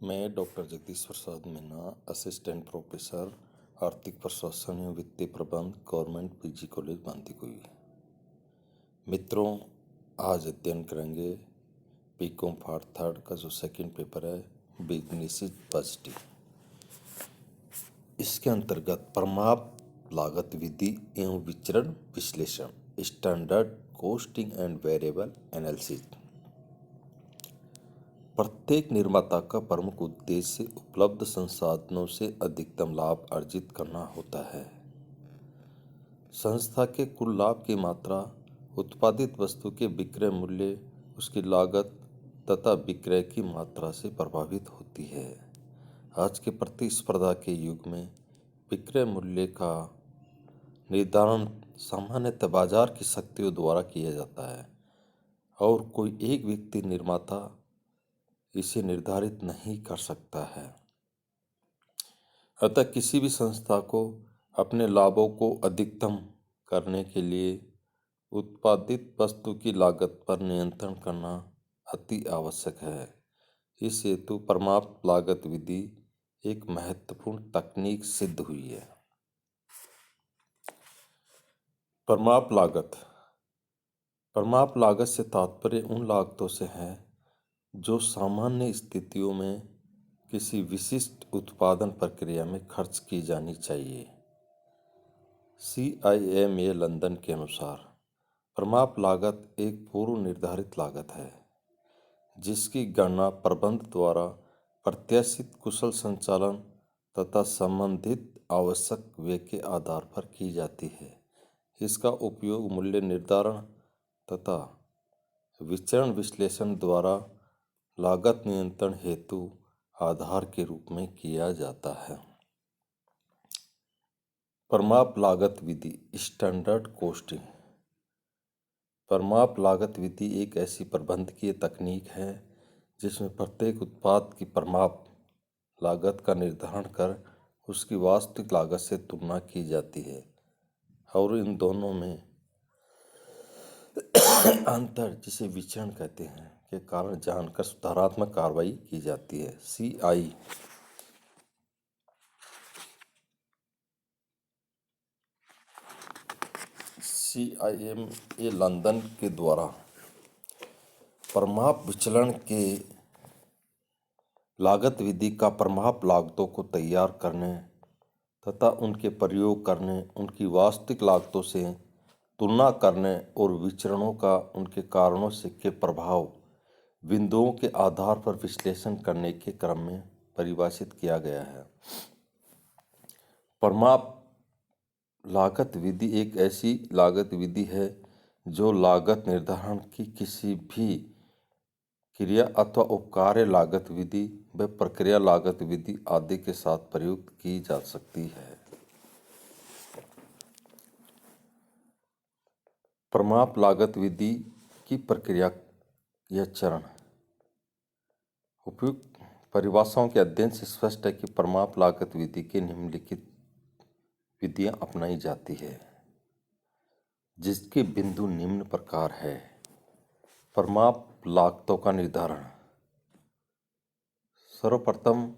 मैं doctor Jagdish Prasad Meena, assistant professor आर्थिक प्रशासन एवं वित्तीय प्रबंध, गवर्नमेंट पीजी कॉलेज बांदीकुई। मित्रों, आज अध्ययन करेंगे बीकॉम पार्ट 3 का जो सेकंड पेपर है, बिजनेस इज पॉजिटिव। इसके अंतर्गत परमाप लागत विधि एवं विचरण विश्लेषण, standard costing and variable analysis. प्रत्येक निर्माता का प्रमुख उद्देश्य उपलब्ध संसाधनों से अधिकतम लाभ अर्जित करना होता है। संस्था के कुल लाभ की मात्रा उत्पादित वस्तु के विक्रय मूल्य, उसकी लागत तथा विक्रय की मात्रा से प्रभावित होती है। आज के प्रतिस्पर्धा के युग में विक्रय मूल्य का निर्धारण सामान्यतः बाजार की शक्तियों द्वारा किया जाता है और कोई एक व्यक्ति निर्माता इसे निर्धारित नहीं कर सकता है। अतः किसी भी संस्था को अपने लाभों को अधिकतम करने के लिए उत्पादित वस्तु की लागत पर नियंत्रण करना अति आवश्यक है। इस हेतु परमाप लागत विधि एक महत्वपूर्ण तकनीक सिद्ध हुई है। परमाप लागत से तात्पर्य उन लागतों से है जो सामान्य स्थितियों में किसी विशिष्ट उत्पादन प्रक्रिया में खर्च की जानी चाहिए। CIMA लंदन के अनुसार परमाप लागत एक पूर्व निर्धारित लागत है जिसकी गणना प्रबंध द्वारा प्रत्याशित कुशल संचालन तथा संबंधित आवश्यक व्यय के आधार पर की जाती है। इसका उपयोग मूल्य निर्धारण तथा विचरण विश्लेषण द्वारा लागत नियंत्रण हेतु आधार के रूप में किया जाता है। परमाप लागत विधि, स्टैंडर्ड कॉस्टिंग। परमाप लागत विधि एक ऐसी प्रबंधकीय तकनीक है जिसमें प्रत्येक उत्पाद की परमाप लागत का निर्धारण कर उसकी वास्तविक लागत से तुलना की जाती है और इन दोनों में अंतर, जिसे विचरण कहते हैं, के कारण जानकर सुधारात्मक कार्रवाई की जाती है। CIMA लंदन के द्वारा परमाप विचलन के लागत विधि का परमाप लागतों को तैयार करने तथा उनके प्रयोग करने, उनकी वास्तविक लागतों से तुलना करने और विचरणों का उनके कारणों से के प्रभाव बिंदुओं के आधार पर विश्लेषण करने के क्रम में परिभाषित किया गया है। परमाप लागत विधि एक ऐसी लागत विधि है जो लागत निर्धारण की किसी भी क्रिया अथवा उपकार्य लागत विधि व प्रक्रिया लागत विधि आदि के साथ प्रयुक्त की जा सकती है। परमाप लागत विधि की प्रक्रिया या चरण। उपयुक्त परिभाषाओं के अध्ययन से स्पष्ट है कि परमाप लागत विधि के निम्नलिखित विधियां अपनाई जाती है, जिसके बिंदु निम्न प्रकार है। परमाप लागतों का निर्धारण। सर्वप्रथम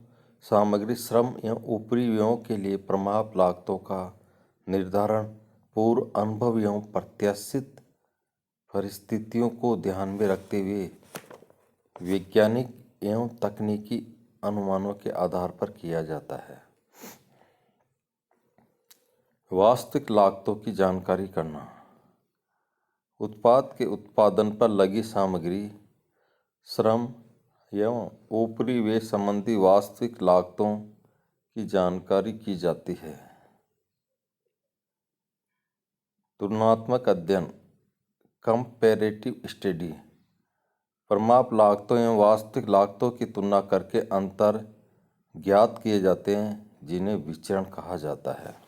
सामग्री, श्रम एवं ऊपरी व्ययों के लिए परमाप लागतों का निर्धारण पूर्व अनुभव एवं प्रत्याशित परिस्थितियों को ध्यान में रखते हुए वैज्ञानिक एवं तकनीकी अनुमानों के आधार पर किया जाता है। वास्तविक लागतों की जानकारी करना। उत्पाद के उत्पादन पर लगी सामग्री, श्रम एवं ऊपरी व्यय संबंधी वास्तविक लागतों की जानकारी की जाती है। तुलनात्मक अध्ययन, कंपैरेटिव स्टडी। परमाप लागतों एवं वास्तविक लागतों की तुलना करके अंतर ज्ञात किए जाते हैं, जिन्हें विचरण कहा जाता है।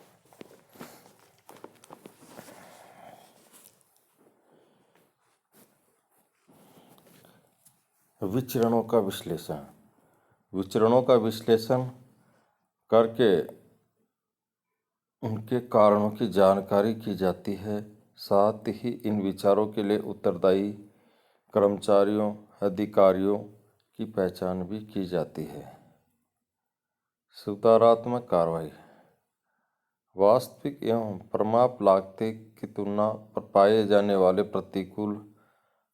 विचरणों का विश्लेषण। विचरणों का विश्लेषण करके उनके कारणों की जानकारी की जाती है। साथ ही इन विचारों के लिए उत्तरदायी कर्मचारियों, अधिकारियों की पहचान भी की जाती है। सुधारात्मक कार्रवाई वास्तविक एवं परमाप लागते की तुलना पर पाए जाने वाले प्रतिकूल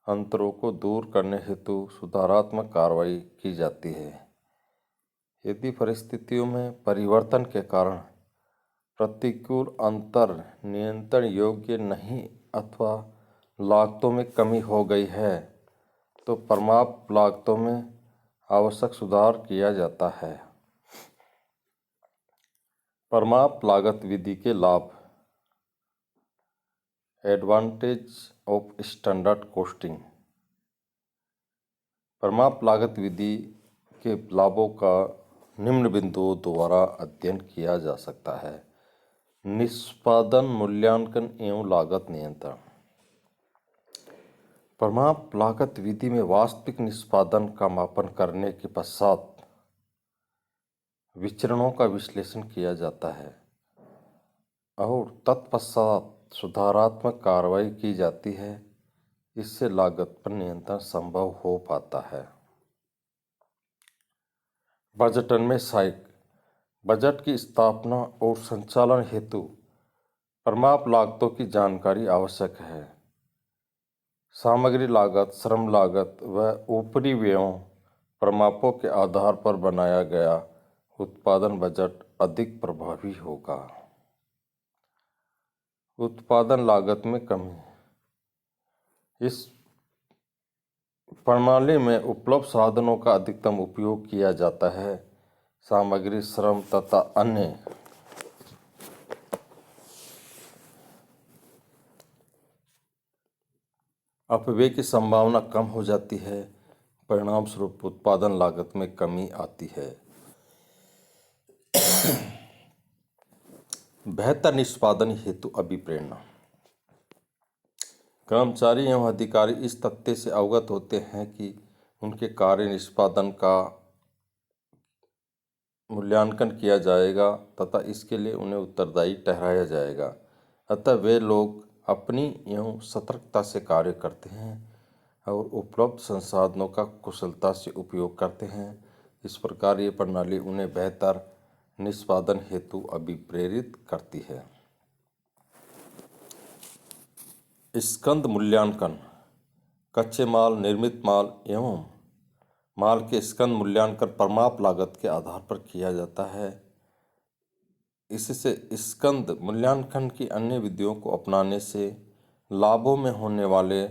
अंतरों को दूर करने हेतु सुधारात्मक कार्रवाई की जाती है। यदि परिस्थितियों में परिवर्तन के कारण प्रतिकूल अंतर नियंत्रण योग्य नहीं अथवा लागतों में कमी हो गई है तो परमाप लागतों में आवश्यक सुधार किया जाता है। परमाप लागत विधि के लाभ। Advantage of standard costing. परमाप लागत विधि के लाभों का निम्न बिंदुओं द्वारा अध्ययन किया जा सकता है। निष्पादन मूल्यांकन एवं लागत नियंत्रण। परमाप लागत विधि में वास्तविक निष्पादन का मापन करने के पश्चात विचरणों का विश्लेषण किया जाता है और तत्पश्चात सुधारात्मक कार्रवाई की जाती है। इससे लागत पर नियंत्रण संभव हो पाता है। बजटन में सहायक। बजट की स्थापना और संचालन हेतु परमाप लागतों की जानकारी आवश्यक है। सामग्री लागत, श्रम लागत व ऊपरी व्ययों परमापों के आधार पर बनाया गया उत्पादन बजट अधिक प्रभावी होगा। उत्पादन लागत में कमी। इस प्रणाली में उपलब्ध साधनों का अधिकतम उपयोग किया जाता है। सामग्री, श्रम तथा अन्य अपव्यय की संभावना कम हो जाती है। परिणाम स्वरूप उत्पादन लागत में कमी आती है। बेहतर निष्पादन हेतु अभिप्रेरणा। कर्मचारी एवं अधिकारी इस तथ्य से अवगत होते हैं कि उनके कार्य निष्पादन का मूल्यांकन किया जाएगा तथा इसके लिए उन्हें उत्तरदायी ठहराया जाएगा। अतः वे लोग अपनी एवं सतर्कता से कार्य करते हैं और उपलब्ध संसाधनों का कुशलता से उपयोग करते हैं। इस प्रकार ये प्रणाली उन्हें बेहतर निष्पादन हेतु अभिप्रेरित करती है। स्कंद मूल्यांकन। कच्चे माल, निर्मित माल एवं माल के स्कंद मूल्यांकन परमाप लागत के आधार पर किया जाता है। इससे स्कंद मूल्यांकन की अन्य विधियों को अपनाने से लाभों में होने वाले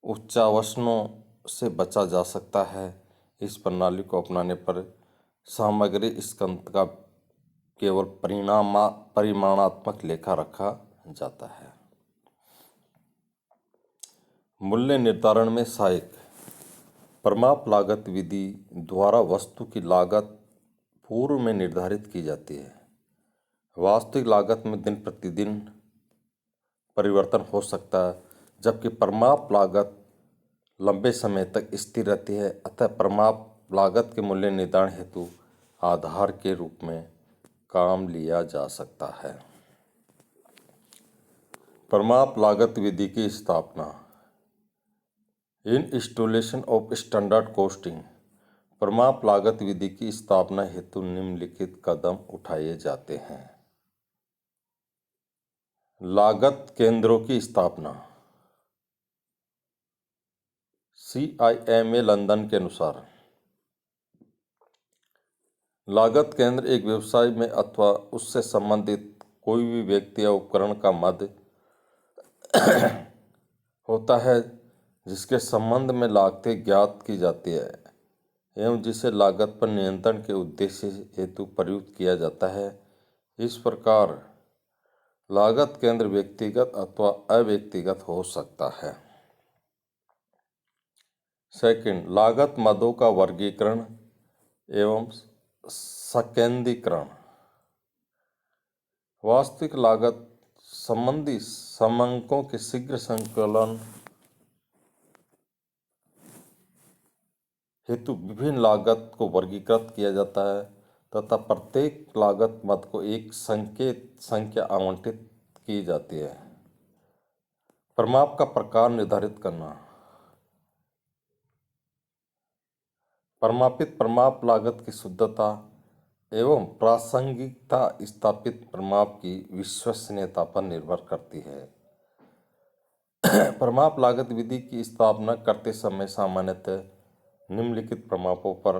उच्चावसनों से बचा जा सकता है। इस प्रणाली को अपनाने पर सामग्री स्कंद का केवल परिमाणात्मक लेखा रखा जाता है। मूल्य निर्धारण में सहायक। परमाप लागत विधि द्वारा वस्तु की लागत पूर्व में निर्धारित की जाती है। वास्तविक लागत में दिन प्रतिदिन परिवर्तन हो सकता है, जबकि परमाप लागत लंबे समय तक स्थिर रहती है। अतः परमाप लागत के मूल्य निर्धारण हेतु आधार के रूप में काम लिया जा सकता है। परमाप लागत विधि की स्थापना। Installation of standard costing. परमाप लागत विधि की स्थापना हेतु निम्नलिखित कदम उठाए जाते हैं। लागत केंद्रों की स्थापना। CIMA लंदन के अनुसार लागत केंद्र एक व्यवसाय में अथवा उससे संबंधित कोई भी व्यक्ति या उपकरण का मध्य होता है जिसके संबंध में लागतें ज्ञात की जाती है एवं जिसे लागत पर नियंत्रण के उद्देश्य हेतु प्रयुक्त किया जाता है। इस प्रकार लागत केंद्र व्यक्तिगत अथवा अव्यक्तिगत हो सकता है। सेकंड, लागत मदों का वर्गीकरण एवं संकेंद्रीकरण। वास्तविक लागत संबंधी समंकों के शीघ्र संकलन हेतु विभिन्न लागत को वर्गीकृत किया जाता है तथा प्रत्येक लागत मद को एक संकेत संख्या आवंटित की जाती है। परमाप का प्रकार निर्धारित करना। परमापित परमाप लागत की शुद्धता एवं प्रासंगिकता स्थापित प्रमाप की विश्वसनीयता पर निर्भर करती है। प्रमाप लागत विधि की स्थापना करते समय सामान्यतः निम्नलिखित प्रमापों पर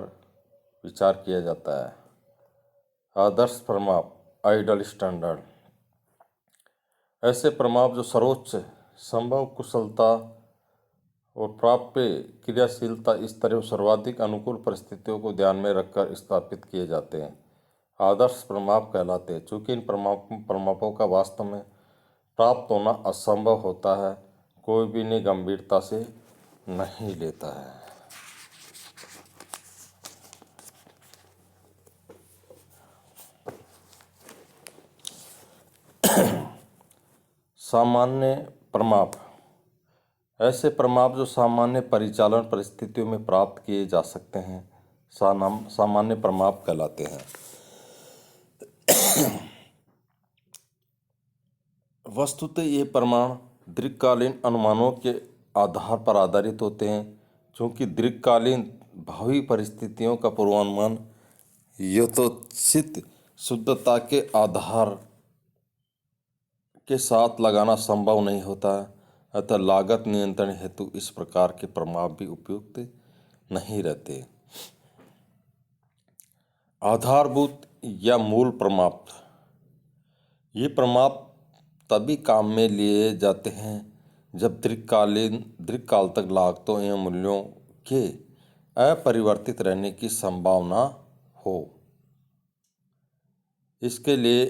विचार किया जाता है। आदर्श प्रमाप, आइडियल स्टैंडर्ड, ऐसे प्रमाप जो सर्वोच्च संभव कुशलता और प्राप्य क्रियाशीलता स्तर एवं सर्वाधिक अनुकूल परिस्थितियों को ध्यान में रखकर स्थापित किए जाते हैं, आदर्श प्रमाप कहलाते हैं। चूँकि इन प्रमापों का वास्तव में प्राप्त होना असंभव होता है, कोई भी इन्हें गंभीरता से नहीं लेता है। सामान्य प्रमाप, ऐसे प्रमाप जो सामान्य परिचालन परिस्थितियों में प्राप्त किए जा सकते हैं सामान्य प्रमाप कहलाते हैं। वस्तुतः ये प्रमाण दीर्घकालीन अनुमानों के आधार पर आधारित होते हैं। क्योंकि दीर्घकालीन भावी परिस्थितियों का पूर्वानुमान यथोचित शुद्धता के आधार के साथ लगाना संभव नहीं होता, अतः लागत नियंत्रण हेतु इस प्रकार के प्रमाप भी उपयुक्त नहीं रहते। आधारभूत या मूल प्रमाप, ये प्रमाप तभी काम में लिए जाते हैं जब दीर्घकाल तक लागतों एवं मूल्यों के अपरिवर्तित रहने की संभावना हो। इसके लिए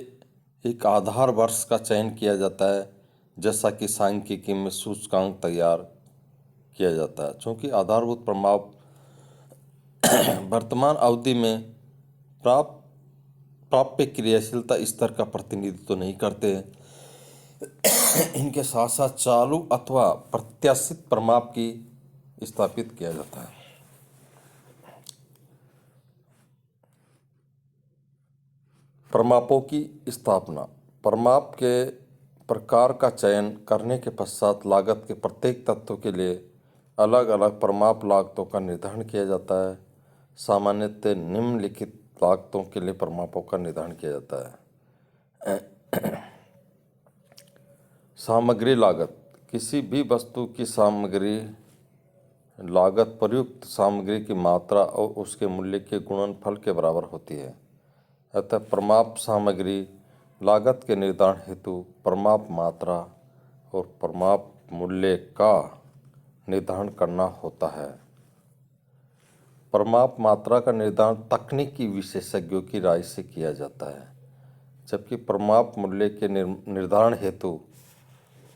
एक आधार वर्ष का चयन किया जाता है, जैसा कि सांख्यिकी में सूचकांक तैयार किया जाता है। चूँकि आधारभूत प्रमाप वर्तमान अवधि में प्राप्य क्रियाशीलता स्तर का प्रतिनिधित्व तो नहीं करते हैं, इनके साथ साथ चालू अथवा प्रत्याशित प्रमाप की स्थापित किया जाता है। प्रमापों की स्थापना, प्रमाप के प्रकार का चयन करने के पश्चात लागत के प्रत्येक तत्व के लिए अलग अलग प्रमाप लागतों का निर्धारण किया जाता है। सामान्यतः निम्नलिखित लागतों के लिए प्रमापों का निर्धारण किया जाता है। सामग्री लागत, किसी भी वस्तु की सामग्री लागत प्रयुक्त सामग्री की मात्रा और उसके मूल्य के गुणनफल के बराबर होती है। अतः प्रमाप सामग्री लागत के निर्धारण हेतु प्रमाप मात्रा और प्रमाप मूल्य का निर्धारण करना होता है। प्रमाप मात्रा का निर्धारण तकनीकी विशेषज्ञों की राय से किया जाता है, जबकि प्रमाप मूल्य के निर्धारण हेतु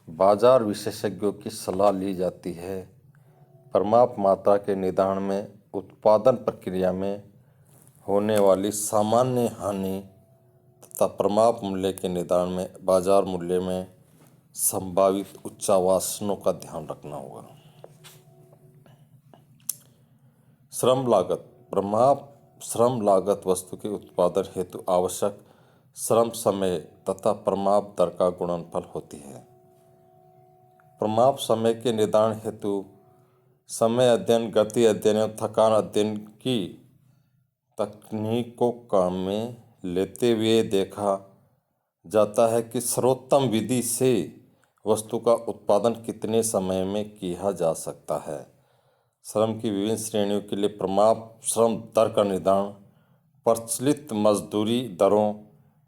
बाजार विशेषज्ञों की सलाह ली जाती है। प्रमाप मात्रा के निर्धारण में उत्पादन प्रक्रिया में होने वाली सामान्य हानि तथा प्रमाप मूल्य के निर्धारण में बाजार मूल्य में संभावित उच्चावासों का ध्यान रखना होगा। श्रम लागत, प्रमाप श्रम लागत वस्तु के उत्पादन हेतु आवश्यक श्रम समय तथा प्रमाप दर का गुणनफल होती है। प्रमाप समय के निर्धारण हेतु समय अध्ययन, गति अध्ययन एवं थकान अध्ययन की तकनीकों काम में लेते हुए देखा जाता है कि सर्वोत्तम विधि से वस्तु का उत्पादन कितने समय में किया जा सकता है। श्रम की विभिन्न श्रेणियों के लिए प्रमाप श्रम दर का निर्धारण प्रचलित मजदूरी दरों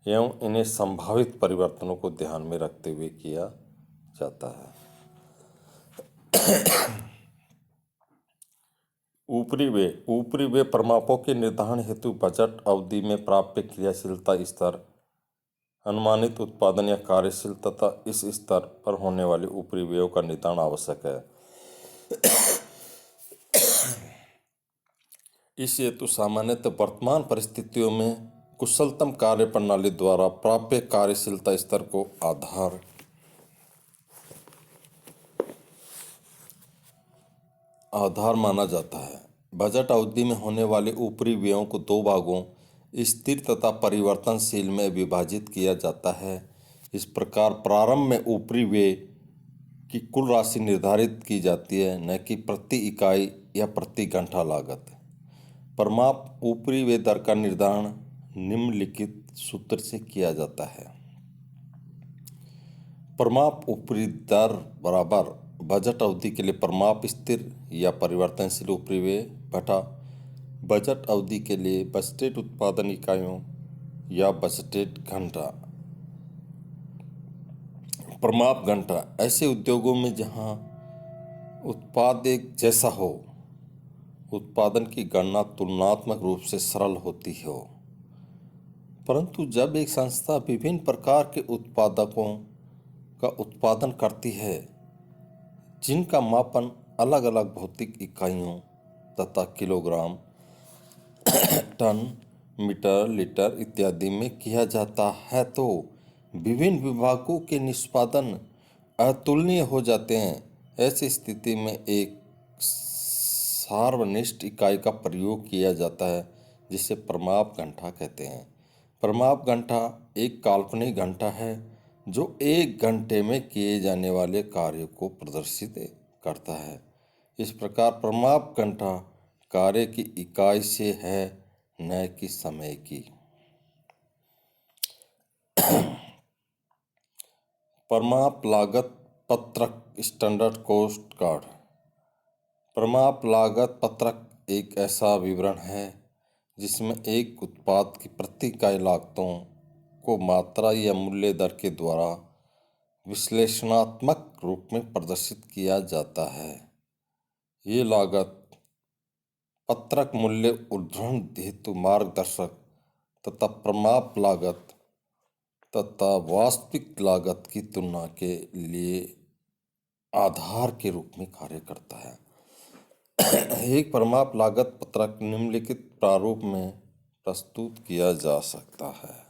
एवं इन्हें संभावित परिवर्तनों को ध्यान में रखते हुए किया जाता है। ऊपरी व्यय प्रमापों के निर्धारण हेतु बजट अवधि में प्राप्य क्रियाशीलता स्तर, अनुमानित उत्पादन या कार्यशील तथा इस स्तर पर होने वाले ऊपरी व्ययों का निर्धारण आवश्यक है। इस हेतु सामान्यतः वर्तमान परिस्थितियों में कुशलतम कार्य प्रणाली द्वारा प्राप्य कार्यशीलता स्तर को आधार माना जाता है। बजट अवधि में होने वाले ऊपरी व्ययों को दो भागों स्थिर तथा परिवर्तनशील में विभाजित किया जाता है। इस प्रकार प्रारंभ में ऊपरी व्यय की कुल राशि निर्धारित की जाती है, न कि प्रति इकाई या प्रति घंटा लागत। प्रमाप ऊपरी व्यय दर का निर्धारण निम्नलिखित सूत्र से किया जाता है। प्रमाप ऊपरी दर बराबर बजट अवधि के लिए प्रमाप स्थिर या परिवर्तनशील ऊपरी व्यय बटा बजट अवधि के लिए बजटेड उत्पादन इकाइयों या बजटेड घंटा। प्रमाप घंटा ऐसे उद्योगों में जहां उत्पाद एक जैसा हो, उत्पादन की गणना तुलनात्मक रूप से सरल होती हो, परंतु जब एक संस्था विभिन्न प्रकार के उत्पादकों का उत्पादन करती है जिनका मापन अलग अलग भौतिक इकाइयों तथा किलोग्राम, टन, मीटर, लीटर इत्यादि में किया जाता है, तो विभिन्न विभागों के निष्पादन अतुलनीय हो जाते हैं। ऐसी स्थिति में एक सार्वनिष्ठ इकाई का प्रयोग किया जाता है जिसे प्रमाप घंटा कहते हैं। प्रमाप घंटा एक काल्पनिक घंटा है जो एक घंटे में किए जाने वाले कार्य को प्रदर्शित करता है। इस प्रकार प्रमाप घंटा कार्य की इकाई से है, न कि समय की। प्रमाप लागत पत्रक स्टैंडर्ड कॉस्ट कार्ड। प्रमाप लागत पत्रक एक ऐसा विवरण है जिसमें एक उत्पाद की प्रति इकाई लागतों को मात्रा या मूल्य दर के द्वारा विश्लेषणात्मक रूप में प्रदर्शित किया जाता है। ये लागत पत्रक मूल्य उद्धरण हेतु मार्गदर्शक तथा प्रमाप लागत तथा वास्तविक लागत की तुलना के लिए आधार के रूप में कार्य करता है। एक प्रमाप लागत पत्रक निम्नलिखित प्रारूप में प्रस्तुत किया जा सकता है।